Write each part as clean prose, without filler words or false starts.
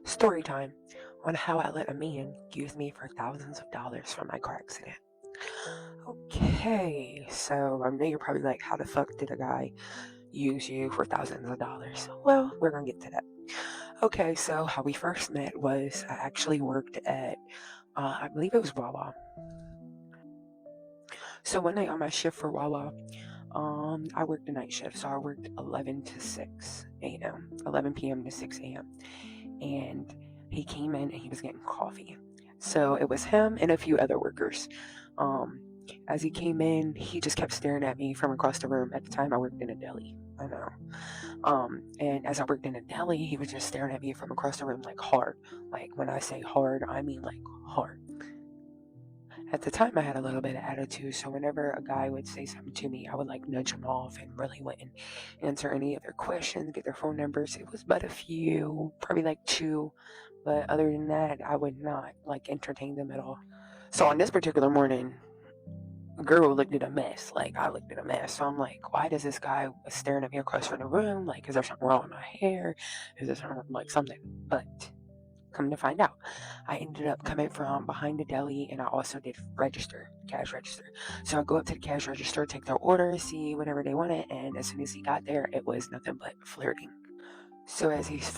Story time on how I let a man use me for thousands of dollars from my car accident. Okay, so I know you're probably like, how the fuck did a guy use you for thousands of dollars? Well, we're gonna get to that. Okay, so how we first met was I actually worked at, I believe it was Wawa. So one night on my shift for Wawa, I worked the night shift, so I worked 11 to 6 a.m., 11 p.m. to 6 a.m. And he came in and he was getting coffee. So it was him and a few other workers. Um, as he came in, he just kept staring at me from across the room. At the time, I worked in a deli. I know. And as I worked in a deli, he was just staring at me from across the room, like hard. Like when I say hard, I mean like hard. At the time, I had a little bit of attitude, so whenever a guy would say something to me, I would like nudge him off and really wouldn't answer any of their questions, get their phone numbers. It was but a few, probably like two, but other than that, I would not like entertain them at all. So on this particular morning, a girl looked at a mess. Like I looked at a mess. So I'm like, why does this guy staring at me across from the room? Like, is there something wrong with my hair? Is there something like something? But come to find out, I ended up coming from behind the deli and I also did cash register. So I go up to the cash register, take their order, see whatever they wanted, and as soon as he got there, it was nothing but flirting. So as he's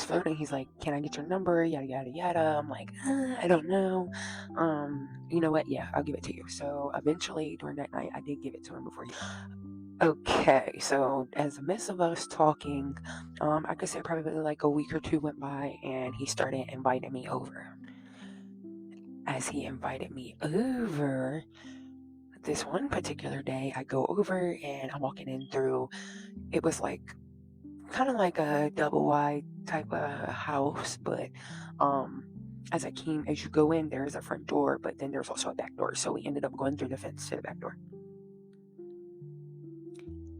flirting, he's like, "Can I get your number?" Yada yada yada. I'm like, I don't know. You know what? Yeah, I'll give it to you. So eventually, during that night, I did give it to him before he. Okay, so as a midst of us talking, I could say probably like a week or two went by, and he started inviting me over. As he invited me over, this one particular day, I go over and I'm walking in through. It was like kind of like a double wide type of house, but um, as you go in, there's a front door, but then there's also a back door. So we ended up going through the fence to the back door.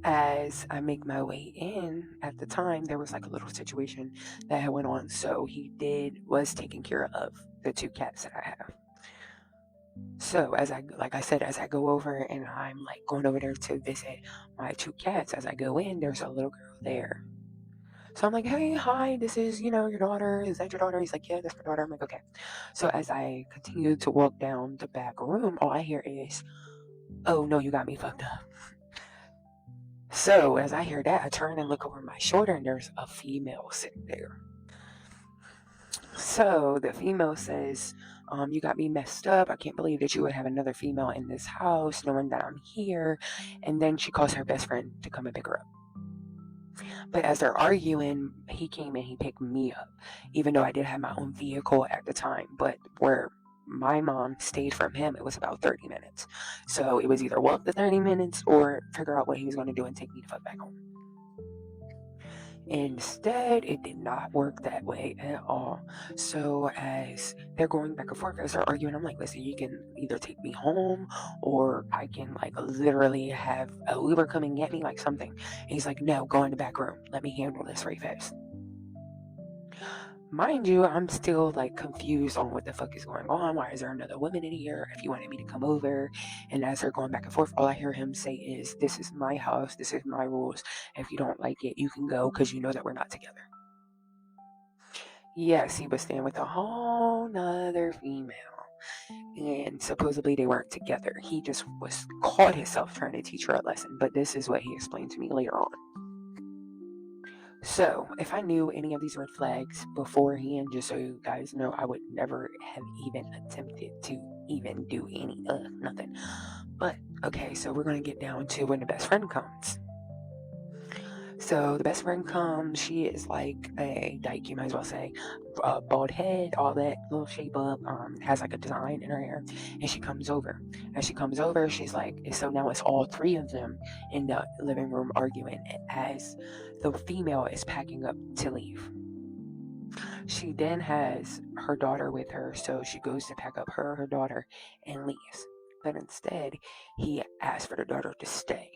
As I make my way in, at the time there was like a little situation that had went on, so was taking care of the two cats that I have. So like I said, as I go over and I'm like going over there to visit my two cats, as I go in, there's a little girl there. So I'm like, hey, hi, this is, your daughter. Is that your daughter? He's like, yeah, that's my daughter. I'm like, okay. So as I continue to walk down the back room, all I hear is, oh no, you got me fucked up. So as I hear that, I turn and look over my shoulder and there's a female sitting there. So the female says, you got me messed up. I can't believe that you would have another female in this house knowing that I'm here. And then she calls her best friend to come and pick her up. But as they're arguing, he came and he picked me up, even though I did have my own vehicle at the time. But where my mom stayed from him, it was about 30 minutes. So it was either walk the 30 minutes or figure out what he was going to do and take me the fuck back home. Instead, it did not work that way at all. So as they're going back and forth, as they're arguing, I'm like, listen, you can either take me home or I can like literally have a Uber come and get me, like something. And he's like, no, go in the back room. Let me handle this right fast. Mind you, I'm still like confused on what the fuck is going on. Why is there another woman in here? If you wanted me to come over, and as they're going back and forth, all I hear him say is, "This is my house. This is my rules. If you don't like it, you can go because you know that we're not together." Yes, he was staying with a whole nother female, and supposedly they weren't together. He just was caught himself trying to teach her a lesson. But this is what he explained to me later on. So, if I knew any of these red flags beforehand, just so you guys know, I would never have even attempted to even do nothing. But, okay, so we're going to get down to when the best friend comes. So, the best friend comes, she is like a dyke, you might as well say. Bald head, all that little shape up, has like a design in her hair, and she comes over. As she comes over, she's like, so now it's all three of them in the living room arguing as the female is packing up to leave. She then has her daughter with her, so she goes to pack up her daughter and leaves. But instead, he asks for the daughter to stay.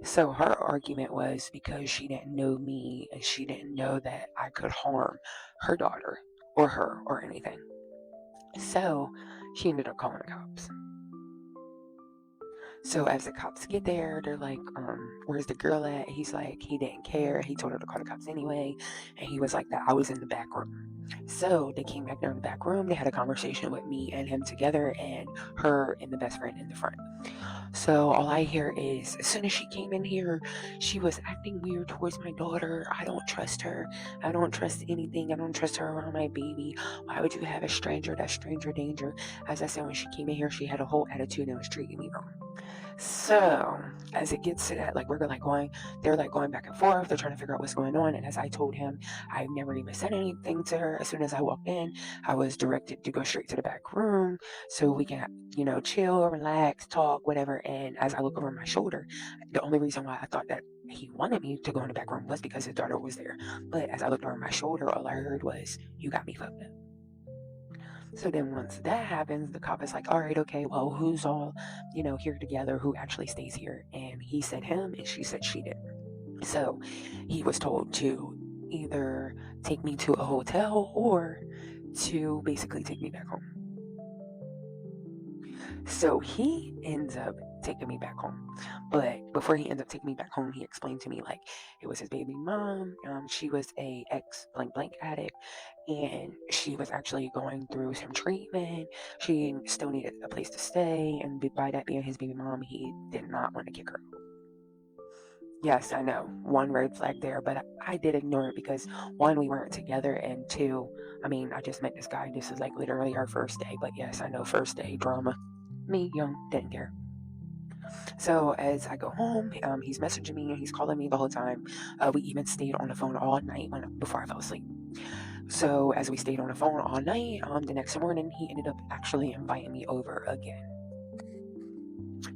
So her argument was because she didn't know me and she didn't know that I could harm her daughter or her or anything. So she ended up calling the cops. So as the cops get there, they're like, where's the girl at? He's like, he didn't care. He told her to call the cops anyway. And he was like that I was in the back room. So they came back down in the back room. They had a conversation with me and him together, and her and the best friend in the front. So all I hear is, as soon as she came in here, she was acting weird towards my daughter. I don't trust her. I don't trust anything. I don't trust her around my baby. Why would you have a stranger? That's stranger danger. As I said, when she came in here, she had a whole attitude and was treating me wrong. So as it gets to that, like they're like going back and forth. They're trying to figure out what's going on. And as I told him, I've never even said anything to her. As soon as I walked in, I was directed to go straight to the back room so we can, chill, relax, talk, whatever. And as I look over my shoulder, the only reason why I thought that he wanted me to go in the back room was because his daughter was there. But as I looked over my shoulder, all I heard was, "You got me fucked up." So then once that happens, the cop is like, all right, okay, well, who's all, here together, who actually stays here? And he said him, and she said she did. So he was told to either take me to a hotel or to basically take me back home. So he ends up taking me back home. But before he ends up taking me back home, he explained to me like it was his baby mom. She was a ex blank blank addict, and she was actually going through some treatment. She still needed a place to stay, and by that being his baby mom, he did not want to kick her out. Yes, I know. One red flag there, but I did ignore it because one, we weren't together, and two, I mean, I just met this guy. This is like literally our first day. But yes, I know first day drama. Me, young, didn't care. So as I go home, he's messaging me and he's calling me the whole time. We even stayed on the phone all night before I fell asleep. So as we stayed on the phone all night, the next morning he ended up actually inviting me over again.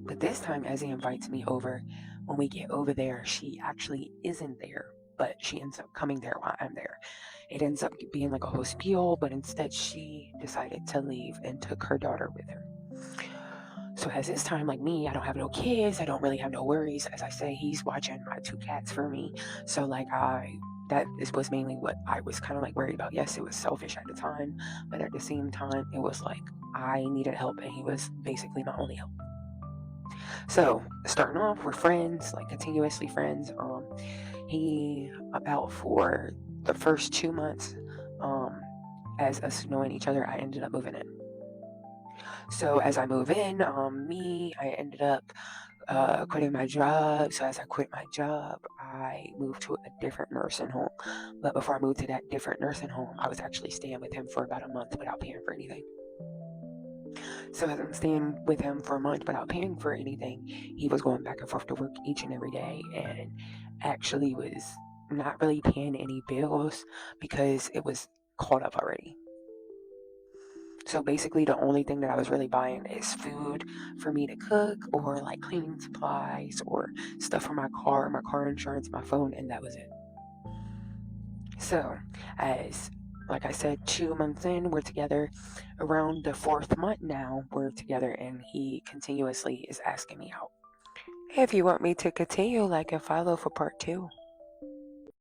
But this time, as he invites me over, when we get over there, she actually isn't there, but she ends up coming there while I'm there. It ends up being like a whole spiel, but instead she decided to leave and took her daughter with her. So as this time, like me, I don't have no kids. I don't really have no worries. As I say, he's watching my two cats for me. So like was mainly what I was kind of like worried about. Yes, it was selfish at the time, but at the same time, it was like I needed help, and he was basically my only help. So starting off, we're friends, like continuously friends. He about for the first 2 months, as us knowing each other, I ended up moving in. So as I move in, I ended up quitting my job. So as I quit my job, I moved to a different nursing home. But before I moved to that different nursing home, I was actually staying with him for about a month without paying for anything. So as I'm staying with him for a month without paying for anything, he was going back and forth to work each and every day, and actually was not really paying any bills because it was caught up already. So basically, the only thing that I was really buying is food for me to cook, or like cleaning supplies, or stuff for my car insurance, my phone, and that was it. So, as like I said, 2 months in, we're together. Around the fourth month now, we're together, and he continuously is asking me out. If you want me to continue, like and follow for part 2.